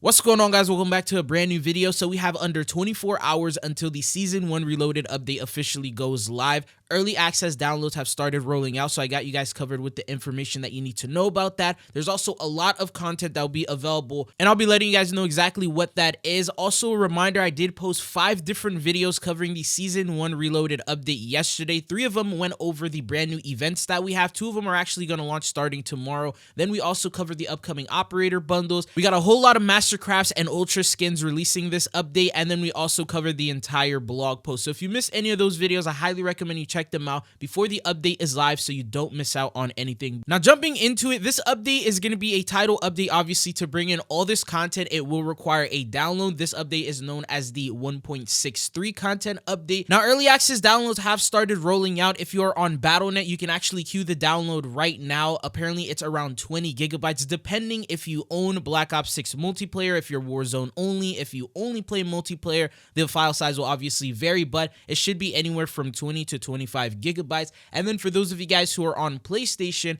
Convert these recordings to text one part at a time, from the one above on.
What's going on, guys? Welcome back to a brand new video. So we have under 24 hours until the Season 1 Reloaded update officially goes live. Early access downloads have started rolling out, so I got you guys covered with the information that you need to know about that. There's also a lot of content that will be available, and I'll be letting you guys know exactly what that is. Also, a reminder, I did post 5 different videos covering the Season 1 Reloaded update yesterday. 3 of them went over the brand new events that we have. 2 of them are actually going to launch starting tomorrow. Then we also covered the upcoming operator bundles. We got a whole lot of Mastercrafts and Ultra skins releasing this update, and then we also covered the entire blog post. So if you missed any of those videos, I highly recommend you check them out before the update is live so you don't miss out on anything. Now, jumping into it, this update is going to be a title update. Obviously, to bring in all this content, it will require a download. This update is known as the 1.63 content update. Now, early access downloads have started rolling out. If you're on Battle.net, you can actually queue the download right now. Apparently, it's around 20 gigabytes, depending if you own Black Ops 6 multiplayer, if you're Warzone only. If you only play multiplayer, the file size will obviously vary, but it should be anywhere from 20 to 25 gigabytes. And then for those of you guys who are on PlayStation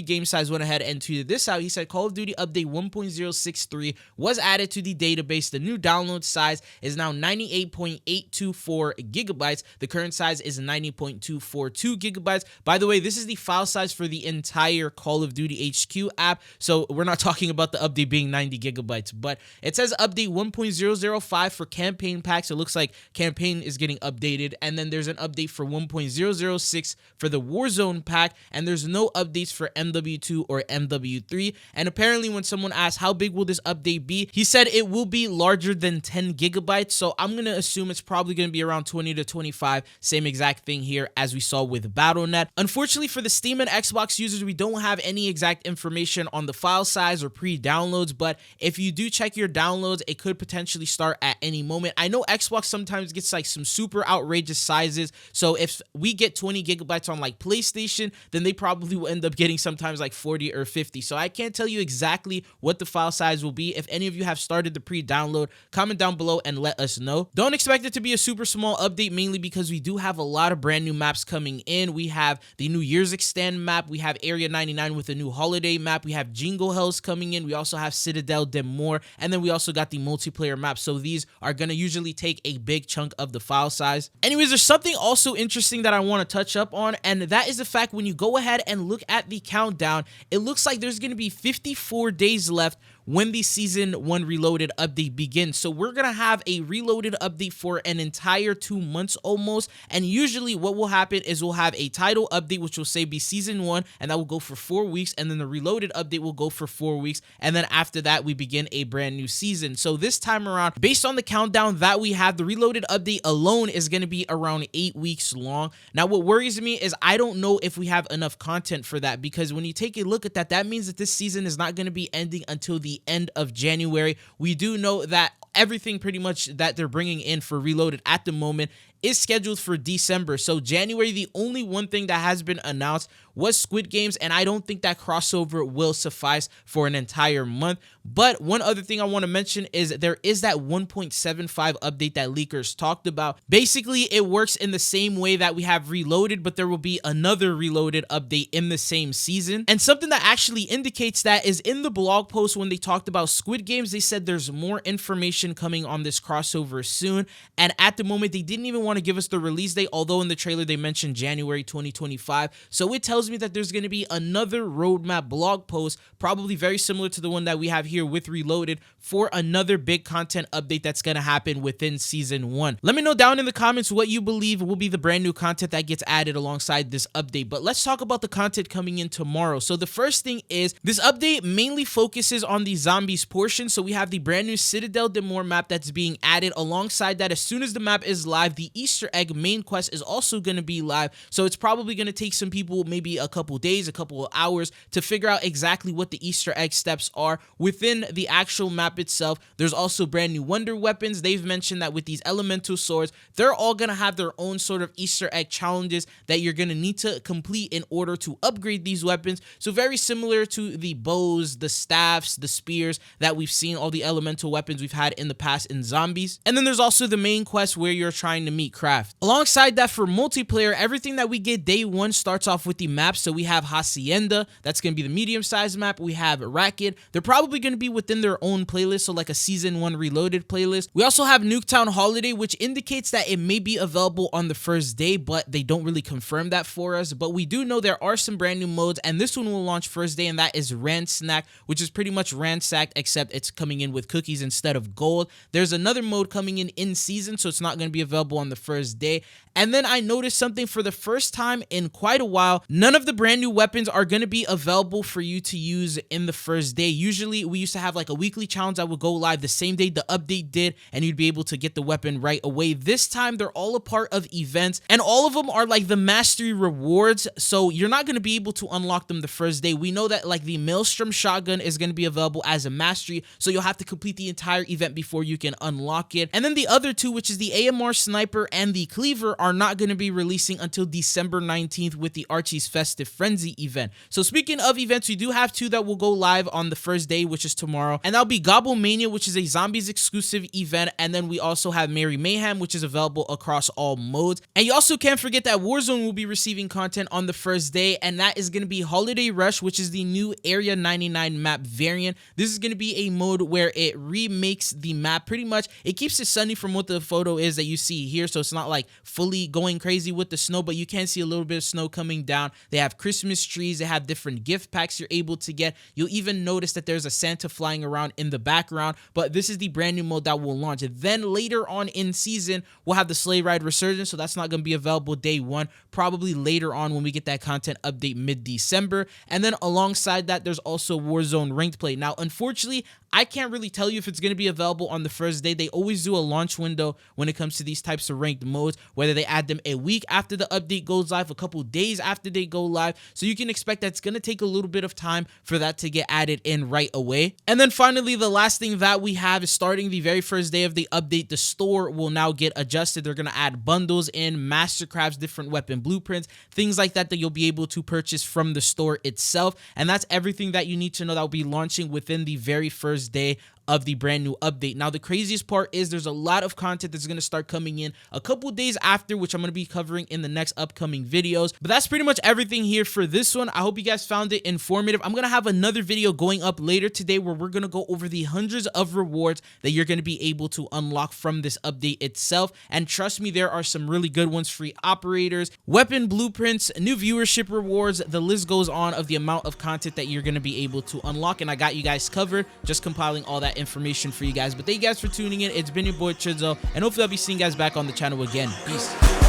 Game Size went ahead and tweeted this out. He said Call of Duty Update 1.063 was added to the database. The new download size is now 98.824 gigabytes. The current size is 90.242 gigabytes. By the way, this is the file size for the entire Call of Duty HQ app, so we're not talking about the update being 90 gigabytes, but it says update 1.005 for campaign packs. It looks like campaign is getting updated, and then there's an update for 1.006 for the Warzone pack, and there's no updates for MW2 or MW3. And apparently when someone asked how big will this update be, he said it will be larger than 10 gigabytes. So I'm going to assume it's probably going to be around 20 to 25. Same exact thing here as we saw with Battle.net. Unfortunately for the Steam and Xbox users, we don't have any exact information on the file size or pre-downloads, but if you do check your downloads, it could potentially start at any moment. I know Xbox sometimes gets like some super outrageous sizes, so if we get 20 gigabytes on like PlayStation, then they probably will end up getting sometimes like 40 or 50. So I can't tell you exactly what the file size will be. If any of you have started the pre-download, comment down below and let us know. Don't expect it to be a super small update, mainly because we do have a lot of brand new maps coming in. We have the New Year's Extend map, we have Area 99 with a new holiday map, we have Jingle Hells coming in, we also have Citadel de More, and then we also got the multiplayer map. So these are going to usually take a big chunk of the file size. Anyways, there's something also interesting that I want to touch up on, and that is the fact when you go ahead and look at the countdown, it looks like there's going to be 54 days left when the Season 1 Reloaded update begins. So we're going to have a Reloaded update for an entire 2 months almost, and usually what will happen is we'll have a title update which will say be Season 1, and that will go for 4 weeks, and then the Reloaded update will go for 4 weeks, and then after that we begin a brand new season. So this time around, based on the countdown that we have, the Reloaded update alone is going to be around 8 weeks long. Now what worries me is I don't know if we have enough content for that, because when you take a look at that, that means that this season is not going to be ending until the end of January. We do know that everything pretty much that they're bringing in for Reloaded at the moment is scheduled for December. So January, the only one thing that has been announced was Squid Games, and I don't think that crossover will suffice for an entire month. But one other thing I want to mention is there is that 1.75 update that leakers talked about. Basically, it works in the same way that we have Reloaded, but there will be another Reloaded update in the same season. And something that actually indicates that is in the blog post when they talked about Squid Games, they said there's more information coming on this crossover soon. And at the moment, they didn't even want to give us the release date, although in the trailer they mentioned January 2025. So it tells me that there's going to be another roadmap blog post, probably very similar to the one that we have here with Reloaded, for another big content update that's going to happen within Season 1. Let me know down in the comments what you believe will be the brand new content that gets added alongside this update. But let's talk about the content coming in tomorrow. So the first thing is this update mainly focuses on the zombies portion. So we have the brand new Citadel de More map that's being added. Alongside that, as soon as the map is live, the Easter egg main quest is also going to be live. So it's probably going to take some people maybe a couple days, a couple of hours to figure out exactly what the Easter egg steps are within the actual map itself. There's also brand new wonder weapons. They've mentioned that with these elemental swords, they're all going to have their own sort of Easter egg challenges that you're going to need to complete in order to upgrade these weapons. So very similar to the bows, the staffs, the spears that we've seen, all the elemental weapons we've had in the past in zombies. And then there's also the main quest where you're trying to meet craft. Alongside that, for multiplayer, everything that we get day one starts off with the map. So we have Hacienda, that's going to be the medium-sized map. We have Racket. They're probably going to be within their own playlist, so like a Season 1 Reloaded playlist. We also have Nuketown Holiday, which indicates that it may be available on the first day, but they don't really confirm that for us. But we do know there are some brand new modes, and this one will launch first day, and that is Ransnack, which is pretty much Ransacked, except it's coming in with cookies instead of gold. There's another mode coming in season, so it's not going to be available on the first day. And then I noticed something for the first time in quite a while. None of the brand new weapons are going to be available for you to use in the first day. Usually we used to have like a weekly challenge that would go live the same day the update did, and you'd be able to get the weapon right away. This time they're all a part of events, and all of them are like the mastery rewards, so you're not going to be able to unlock them the first day. We know that like the Maelstrom shotgun is going to be available as a mastery, so you'll have to complete the entire event before you can unlock it. And then the other two, which is the AMR sniper and the cleaver, are not going to be releasing until December 19th with the Archie's Festive Frenzy event. So speaking of events, we do have two that will go live on the first day, which is tomorrow, and that'll be Gobble Mania, which is a zombies exclusive event, and then we also have Merry Mayhem, which is available across all modes. And you also can't forget that Warzone will be receiving content on the first day, and that is going to be Holiday Rush, which is the new Area 99 map variant. This is going to be a mode where it remakes the map pretty much. It keeps it sunny from what the photo is that you see here, so it's not like fully going crazy with the snow, but you can see a little bit of snow coming down. They have Christmas trees, they have different gift packs you're able to get. You'll even notice that there's a Santa flying around in the background, but this is the brand new mode that will launch. Then later on in season, we'll have the Sleigh Ride Resurgence, so that's not going to be available day one, probably later on when we get that content update mid-December. And then alongside that, there's also Warzone Ranked Play. Now, unfortunately, I can't really tell you if it's going to be available on the first day. They always do a launch window when it comes to these types of ranked modes, whether they add them a week after the update goes live, a couple days after they go live. So you can expect that it's going to take a little bit of time for that to get added in right away. And then finally, the last thing that we have is starting the very first day of the update, the store will now get adjusted. They're going to add bundles in, mastercrafts, different weapon blueprints, things like that you'll be able to purchase from the store itself. And that's everything that you need to know that will be launching within the very first day of the brand new update. Now, the craziest part is there's a lot of content that's going to start coming in a couple days after, which I'm going to be covering in the next upcoming videos. But that's pretty much everything here for this one. I hope you guys found it informative. I'm going to have another video going up later today where we're going to go over the hundreds of rewards that you're going to be able to unlock from this update itself. And trust me, there are some really good ones: free operators, weapon blueprints, new viewership rewards. The list goes on of the amount of content that you're going to be able to unlock, and I got you guys covered, just compiling all that information for you guys. But thank you guys for tuning in. It's been your boy Chidzo, and hopefully I'll be seeing you guys back on the channel again. Peace.